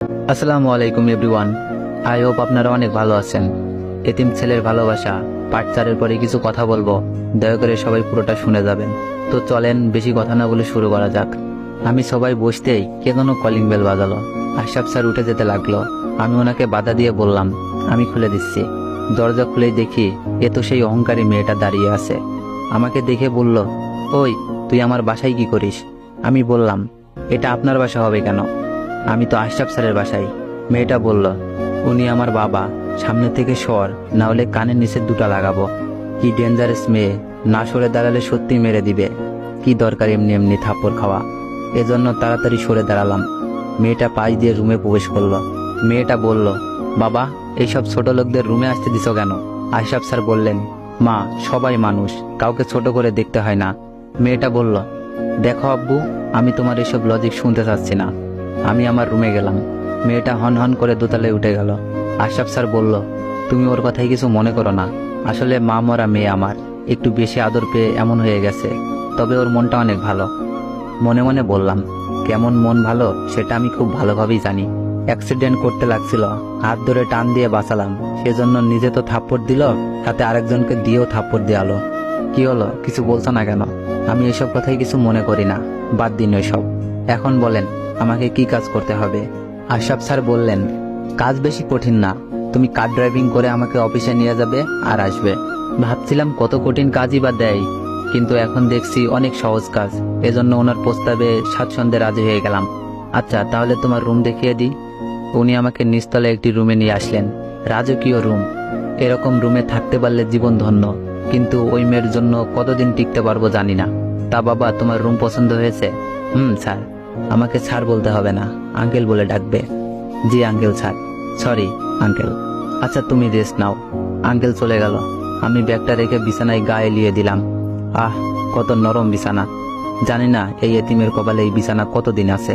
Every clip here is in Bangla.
আসসালামু আলাইকুম এভরিওয়ান। আই হোপ আপনারা অনেক ভালো আছেন। এতিম ছেলের ভালোবাসা পার্ট 4-এর পরে কিছু কথা বলবো, দয়া করে সবাই পুরোটা শুনে যাবেন। তো চলেন বেশি কথা না বলে শুরু করা যাক। আমি সবাই বসতেই কে যেন কলিং বেল বাজালো। আশরাফ স্যার উঠে যেতে লাগলো। আমি ওনাকে বাধা দিয়ে বললাম, আমি খুলে দিচ্ছি। দরজা খুলেই দেখি এ তো সেই অহংকারী মেয়েটা দাঁড়িয়ে আছে। আমাকে দেখে বলল, ওই তুই আমার বাসায় কি করিস? আমি বললাম, এটা আপনার বাসা হবে কেন? আমি তো আশরাফ স্যারের বাসায়। মেয়েটা বলল, উনি আমার বাবা, সামনে থেকে সর, না হলে কানের নিচে দুটা লাগাবো। কি ডেঞ্জারাস মেয়ে, না সরে দাঁড়ালে সত্যি মেরে দিবে। কি দরকার এমনি এমনি থাপ্পড় খাওয়া? এজন্য তাড়াতাড়ি সরে দাঁড়ালাম। মেয়েটা পাশ দিয়ে রুমে প্রবেশ করলো। মেয়েটা বলল, বাবা এইসব ছোট লোকদের রুমে আসতে দিছো কেন? আশরাফ স্যার বললেন, মা সবাই মানুষ, কাউকে ছোট করে দেখতে হয় না। মেয়েটা বলল, দেখো আব্বু, আমি তোমার এসব লজিক শুনতে চাচ্ছি না। আমি আমার রুমে গেলাম। মেয়েটা হন হন করে দোতলায় উঠে গেল। আশরাফ স্যার বলল, তুমি ওর কথাই কিছু মনে করো না। আসলে মা মরা মেয়ে আমার, একটু বেশি আদর পেয়ে এমন হয়ে গেছে। তবে ওর মনটা অনেক ভালো। মনে মনে বললাম, কেমন মন ভালো সেটা আমি খুব ভালোভাবেই জানি। অ্যাক্সিডেন্ট করতে লাগছিল, হাত ধরে টান দিয়ে বাঁচালাম। সেজন্য নিজে তো থাপ্পড় দিল, সাথে আরেকজনকে দিয়েও থাপ্পড় দেওয়ালো। কি হলো, কিছু বলছো না কেন? আমি এসব কথাই কিছু মনে করি না, বাদ দিন ওইসব। এখন বলেন আমাকে কি কাজ করতে হবে? আশরাফ স্যার বললেন, কাজ বেশি কঠিন না। তুমি কার ড্রাইভিং করে আমাকে অফিসে নিয়ে যাবে আর আসবে। ভাবছিলাম কত কঠিন কাজই বা দেয়, কিন্তু এখন দেখছি অনেক সহজ কাজ। এজন্য ওনার প্রস্তাবে স্বাচ্ছন্দ্যে রাজি হয়ে গেলাম। আচ্ছা তাহলে তোমার রুম দেখিয়ে দিই। উনি আমাকে নিচতলায় একটি রুমে নিয়ে আসলেন। রাজকীয় রুম। এরকম রুমে থাকতে পারলে জীবন ধন্য, কিন্তু ওই মেয়ের জন্য কতদিন টিকতে পারবো জানি না। তা বাবা, তোমার রুম পছন্দ হয়েছে? স্যার। আমাকে স্যার বলতে হবে না, আঙ্কেল বলে ডাকবে। জি আঙ্কেল স্যার। Sorry uncle. আচ্ছা তুমি রেস্ট নাও। আঙ্কেল চলে গেল। আমি ব্যাগটা রেখে বিছানায় গা এলিয়ে দিলাম। আহ, কত নরম বিছানা। জানি না এই এতিমের কপালে এই বিছানা কতদিন আছে।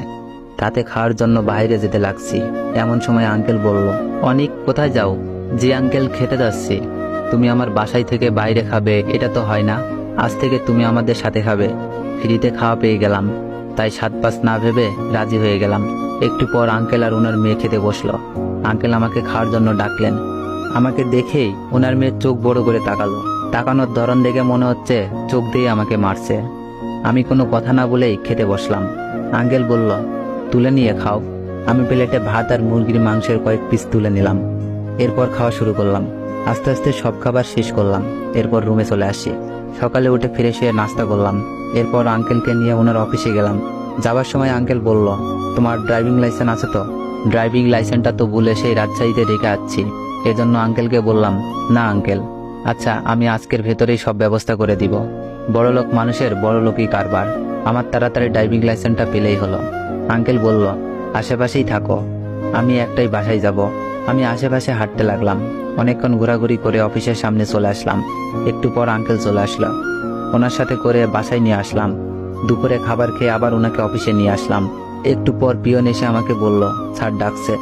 রাতে খাওয়ার জন্য বাইরে যেতে লাগছি, এমন সময় আঙ্কেল বলল, অনেক কোথায় যাও? জি আঙ্কেল, খেতে যাচ্ছি। তুমি আমার বাসায় থেকে বাইরে খাবে এটা তো হয় না। আজ থেকে তুমি আমাদের সাথে খাবে। ফ্রিতে খাওয়া পেয়ে গেলাম, তাই সাত পাঁচ না ভেবে রাজি হয়ে গেলাম। একটু পর আঙ্কেল আর ওনার মেয়ে খেতে বসলো। আঙ্কেল আমাকে খাওয়ার জন্য ডাকলেন। আমাকে দেখেই ওনার মেয়ে চোখ বড় করে তাকালো। তাকানোর ধরন দেখে মনে হচ্ছে চোখ দিয়ে আমাকে মারছে। আমি কোনো কথা না বলেই খেতে বসলাম। আঙ্কেল বলল, তুলে নিয়ে খাও। আমি প্লেটে ভাত আর মুরগির মাংসের কয়েক পিস তুলে নিলাম। এরপর খাওয়া শুরু করলাম। আস্তে আস্তে সব খাবার শেষ করলাম। এরপর রুমে চলে আসি। সকালে উঠে ফ্রেশ হয়ে নাস্তা করলাম। এরপর আঙ্কেলকে নিয়ে ওনার অফিসে গেলাম। যাবার সময় আঙ্কেল বলল, তোমার ড্রাইভিং লাইসেন্স আছে তো? ড্রাইভিং লাইসেন্সটা তো ভুলে সেই রাজশাহীতে রেখে আসছি। এজন্য আঙ্কেলকে বললাম, না আঙ্কেল। আচ্ছা আমি আজকের ভেতরেই সব ব্যবস্থা করে দিব। বড়লোক মানুষের বড়লোকই কারবার। আমার তাড়াতাড়ি ড্রাইভিং লাইসেন্সটা পেলেই হলো। আঙ্কেল বলল, আশেপাশেই থাকো, আমি একটাই বাসায় যাব। আমি আশেপাশে হাঁটতে লাগলাম। অনেকক্ষণ ঘোরাঘুরি করে অফিসের সামনে চলে আসলাম। একটু পর আঙ্কেল চলে আসলো। ওনার সাথে করে বাসায় নিয়ে আসলাম। দুপুরে খাবার খেয়ে আবার ওনাকে অফিসে নিয়ে আসলাম। একটু পর পিয়ন এসে আমাকে বলল, স্যার ডাকছে।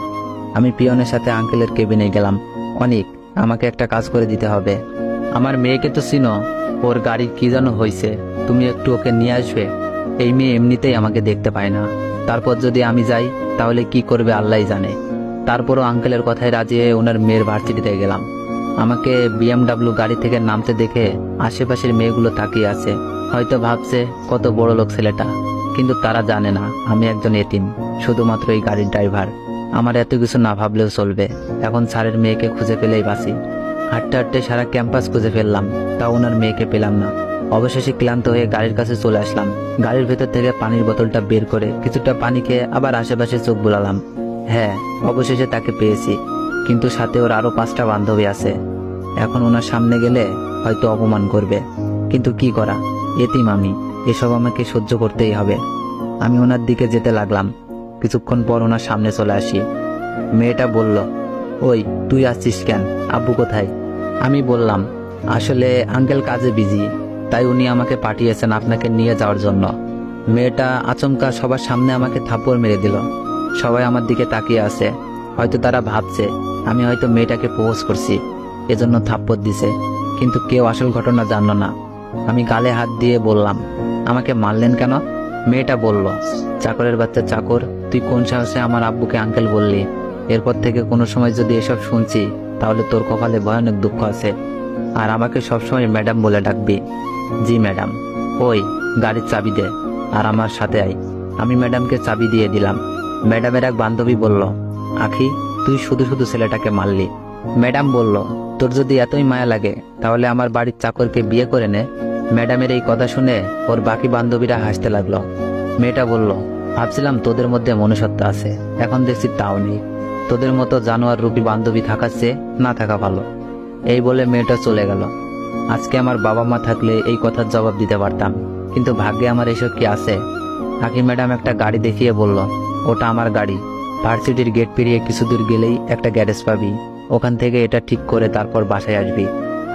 আমি পিয়নের সাথে আঙ্কেলের কেবিনে গেলাম। অনেক, আমাকে একটা কাজ করে দিতে হবে। আমার মেয়েকে তো চিনো, ওর গাড়ির কি যেন হয়েছে, তুমি একটু ওকে নিয়ে আসবে। এই মেয়ে এমনিতেই আমাকে দেখতে পায় না, তারপর যদি আমি যাই তাহলে কি করবে আল্লাহই জানে। তারপরও আঙ্কেলের কথায় রাজি হয়ে ওনার মেয়ের ভার্সিটিতে গেলাম। আমাকে বিএমডাব্লিউ গাড়ি থেকে নামতে দেখে আশেপাশের মেয়েগুলো তাকিয়ে আছে। হয়তো ভাবছে কত বড় লোক ছেলেটা, কিন্তু তারা জানে না আমি একজন এতিম, শুধুমাত্র এই গাড়ির ড্রাইভার। আমার এত কিছু না ভাবলেও চলবে। এখন স্যারের মেয়েকে খুঁজে পেলেই বাঁচি। হাঁটতে হাঁটতে সারা ক্যাম্পাস খুঁজে ফেললাম, তাও ওনার মেয়েকে পেলাম না। অবশেষে ক্লান্ত হয়ে গাড়ির কাছে চলে আসলাম। গাড়ির ভেতর থেকে পানির বোতলটা বের করে কিছুটা পানি খেয়ে আবার আশেপাশে চোখ বুলালাম। হ্যাঁ, অবশেষে তাকে পেয়েছি, কিন্তু সাথে ওর আরো 5টা বান্ধবী আছে। এখন ওনার সামনে গেলে হয়তো অপমান করবে, কিন্তু কি করা, এতিম আমি, এসব আমাকে সহ্য করতেই হবে। আমি ওনার দিকে যেতে লাগলাম। কিছুক্ষণ পর ওনার সামনে চলে আসি। মেয়েটা বলল, ওই তুই আসছিস কেন? আব্বু কোথায়? আমি বললাম, আসলে আঙ্কেল কাজে বিজি, তাই উনি আমাকে পাঠিয়েছেন আপনাকে নিয়ে যাওয়ার জন্য। মেয়েটা আচমকা সবার সামনে আমাকে থাপ্পড় মেরে দিল। সবাই আমার দিকে তাকিয়ে আছে। হয়তো তারা ভাবছে আমি হয়তো মেয়েটাকে প্রপোজ করছি, এজন্য থাপ্পড় দিছে, কিন্তু কেউ আসল ঘটনা জানলো না। আমি গালে হাত দিয়ে বললাম, আমাকে মারলেন কেন? মেয়েটা বলল, চাকরের বাচ্চা চাকর, তুই কোন সাহসে আমার আব্বুকে আঙ্কেল বললি? এরপর থেকে কোনো সময় যদি এসব শুনছি তাহলে তোর কপালে ভয়ানক দুঃখ আছে। আর আমাকে সবসময় ম্যাডাম বলে ডাকবি। জি ম্যাডাম। ওই গাড়ির চাবি দে আর আমার সাথে আয়। আমি ম্যাডামকে চাবি দিয়ে দিলাম। ম্যাডামের এক বান্ধবী বলল, আখি, তুই শুধু শুধু ছেলেটাকে মারলি। ম্যাডাম বলল, তোর যদি এতই মায়া লাগে তাহলে আমার বাড়ির চাকরকে বিয়ে করে নে। ম্যাডামের এই কথা শুনে ওর বাকি বান্ধবীরা হাসতে লাগলো। মেয়েটা বলল, ভাবছিলাম তোদের মধ্যে মনুষ্যত্ব আছে, এখন দেখছি তাও নেই। তোদের মতো জানোয়ার রূপী বান্ধবী থাকার চেয়ে না থাকা ভালো। এই বলে মেয়েটা চলে গেল। আজকে আমার বাবা মা থাকলে এই কথার জবাব দিতে পারতাম, কিন্তু ভাগ্যে আমার এসব কি আছে। আখি ম্যাডাম একটা গাড়ি দেখিয়ে বলল, ওটা আমার গাড়ি। ভার্সিটির গেট পেরিয়ে কিছু দূর গেলেই একটা গ্যারেজ পাবি, ওখান থেকে এটা ঠিক করে তারপর বাসায় আসবি।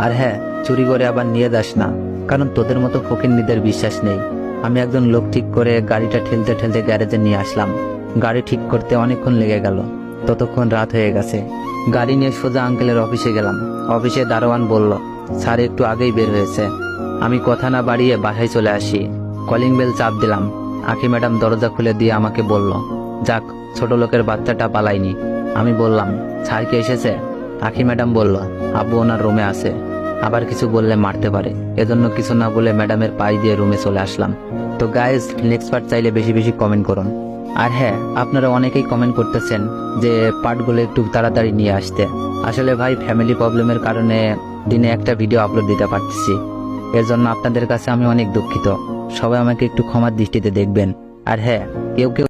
আর হ্যাঁ, চুরি করে আবার নিয়ে যাস না, কারণ তোদের মতো ফকিন্নিদের বিশ্বাস নেই। আমি একজন লোক ঠিক করে গাড়িটা ঠেলতে ঠেলতে গ্যারেজে নিয়ে আসলাম। গাড়ি ঠিক করতে অনেকক্ষণ লেগে গেল, ততক্ষণ রাত হয়ে গেছে। গাড়ি নিয়ে সোজা আঙ্কেলের অফিসে গেলাম। অফিসে দারোয়ান বলল, স্যার একটু আগেই বের হয়েছে। আমি কথা না বাড়িয়ে বাসায় চলে আসি। কলিং বেল চাপ দিলাম। আখি ম্যাডাম দরজা খুলে দিয়ে আমাকে বলল, যাক, ছোট লোকের বাচ্চাটা পালায়নি। আমি বললাম, স্যার কি এসেছে? আখি ম্যাডাম বলল, আব্বু ওনার রুমে আছে, আবার কিছু বললে মারতে পারে, এজন্য কিছু না বলে ম্যাডামের পাই দিয়ে রুমে চলে আসলাম। তো গাইজ, নেক্সট পার্ট চাইলে বেশি বেশি কমেন্ট করুন। আর হ্যাঁ, আপনারা অনেকেই কমেন্ট করতেছেন যে পার্টগুলো একটু তাড়াতাড়ি নিয়ে আসতে। আসলে ভাই, ফ্যামিলি প্রবলেমের কারণে দিনে একটা ভিডিও আপলোড দিতে পারতেছি। এর জন্য আপনাদের কাছে আমি অনেক দুঃখিত। সবাই আমাকে একটু ক্ষমার দৃষ্টিতে দেখবেন। আর হ্যাঁ, কেউ কেউ